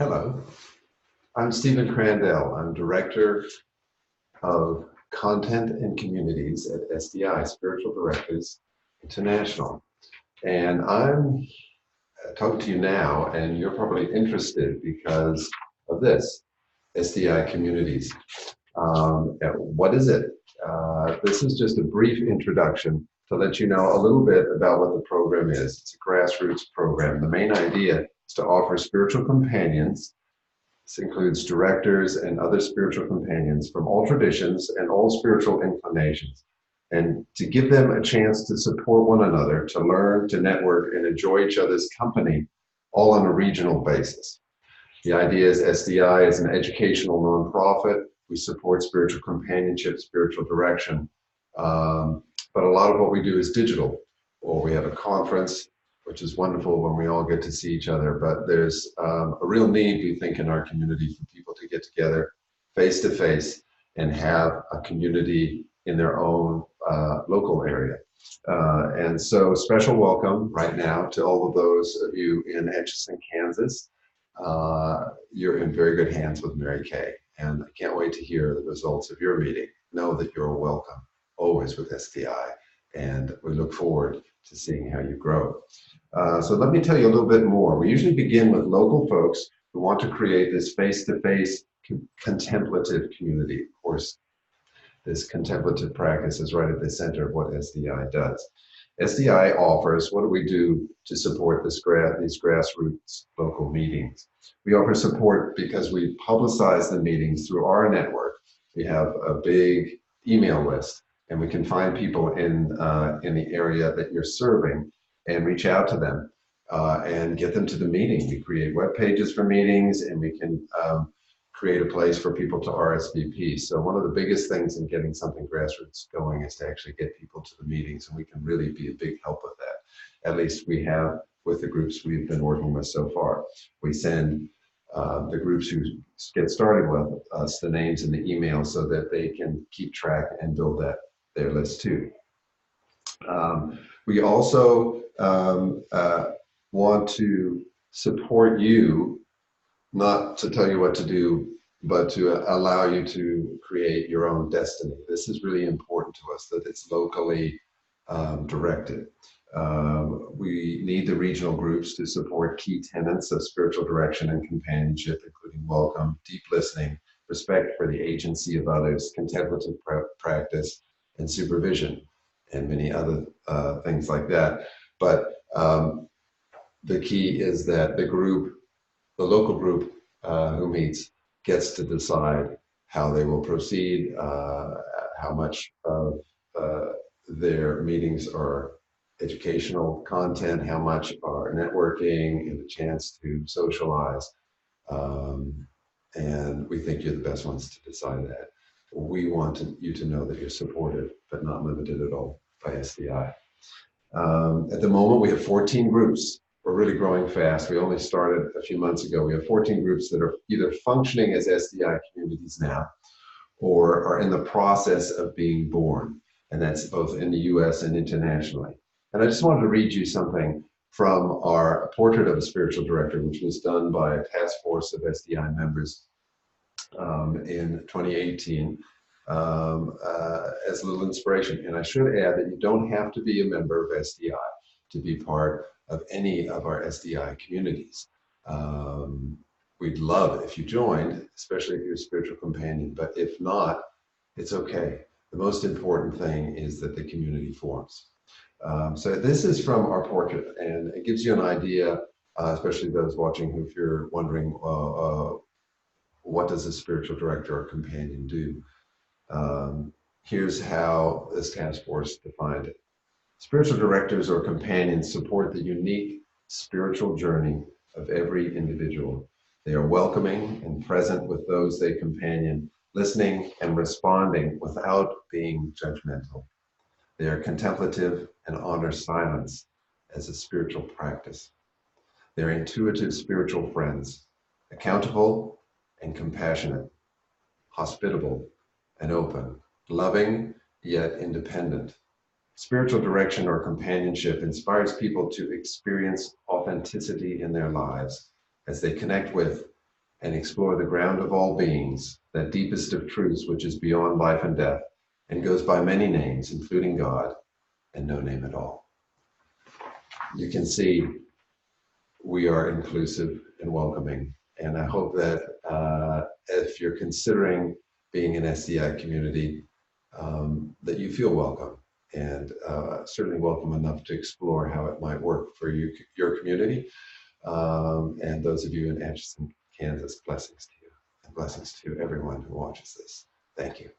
Hello, I'm Stephen Crandell. I'm Director of Content and Communities at SDI, Spiritual Directors International. And I'm talking to you now, and you're probably interested because of this, SDI Communities. What is it? This is just a brief introduction to let you know a little bit about what the program is. It's a grassroots program. The main idea is to offer spiritual companions. This includes directors and other spiritual companions from all traditions and all spiritual inclinations, and to give them a chance to support one another, to learn, to network, and enjoy each other's company, all on a regional basis. The idea is SDI is an educational nonprofit. We support spiritual companionship, spiritual direction, but a lot of what we do is digital. Or we have a conference, which is wonderful when we all get to see each other. But there's a real need, we think, in our community for people to get together face to face and have a community in their own local area. And so special welcome right now to all of those of you in Atchison, Kansas. You're in very good hands with Mary Kay, and I can't wait to hear the results of your meeting. Know that you're welcome always with SDI, and we look forward to seeing how you grow. So let me tell you a little bit more. We usually begin with local folks who want to create this face-to-face contemplative community. Of course, this contemplative practice is right at the center of what SDI does. SDI offers, what do we do to support these grassroots local meetings? We offer support because we publicize the meetings through our network. We have a big email list, and we can find people in the area that you're serving and reach out to them and get them to the meeting. We create web pages for meetings, and we can create a place for people to RSVP. So one of the biggest things in getting something grassroots going is to actually get people to the meetings, and we can really be a big help with that. At least we have with the groups we've been working with so far. We send the groups who get started with us the names and the emails so that they can keep track and build their list too. We also want to support you, not to tell you what to do, but to allow you to create your own destiny. This is really important to us, that it's locally directed. We need the regional groups to support key tenets of spiritual direction and companionship, including welcome, deep listening, respect for the agency of others, contemplative practice, and supervision, and many other things like that. But the key is that the local group who meets gets to decide how they will proceed, how much of their meetings are educational content, how much are networking and a chance to socialize. And we think you're the best ones to decide that. We want you to know that you're supported, but not limited at all by SDI. At the moment, we have 14 groups. We're really growing fast. We only started a few months ago. We have 14 groups that are either functioning as SDI communities now or are in the process of being born. And that's both in the US and internationally. And I just wanted to read you something from our Portrait of a Spiritual Director, which was done by a task force of SDI members in 2018 as a little inspiration. And I should add that you don't have to be a member of SDI to be part of any of our SDI communities. We'd love it if you joined, especially if you're a spiritual companion, but if not, it's okay. The most important thing is that the community forms. So this is from our portrait, and it gives you an idea, especially those watching who, if you're wondering, what does a spiritual director or companion do? Here's how this task force defined it. Spiritual directors or companions support the unique spiritual journey of every individual. They are welcoming and present with those they companion, listening and responding without being judgmental. They are contemplative and honor silence as a spiritual practice. They're intuitive spiritual friends, accountable and compassionate, hospitable and open, loving yet independent. Spiritual direction or companionship inspires people to experience authenticity in their lives as they connect with and explore the ground of all beings, that deepest of truths which is beyond life and death, and goes by many names, including God, and no name at all. You can see we are inclusive and welcoming, and I hope that if you're considering being an SDI community, that you feel welcome, and certainly welcome enough to explore how it might work for you, your community. And those of you in Atchison, Kansas, blessings to you, and blessings to everyone who watches this. Thank you.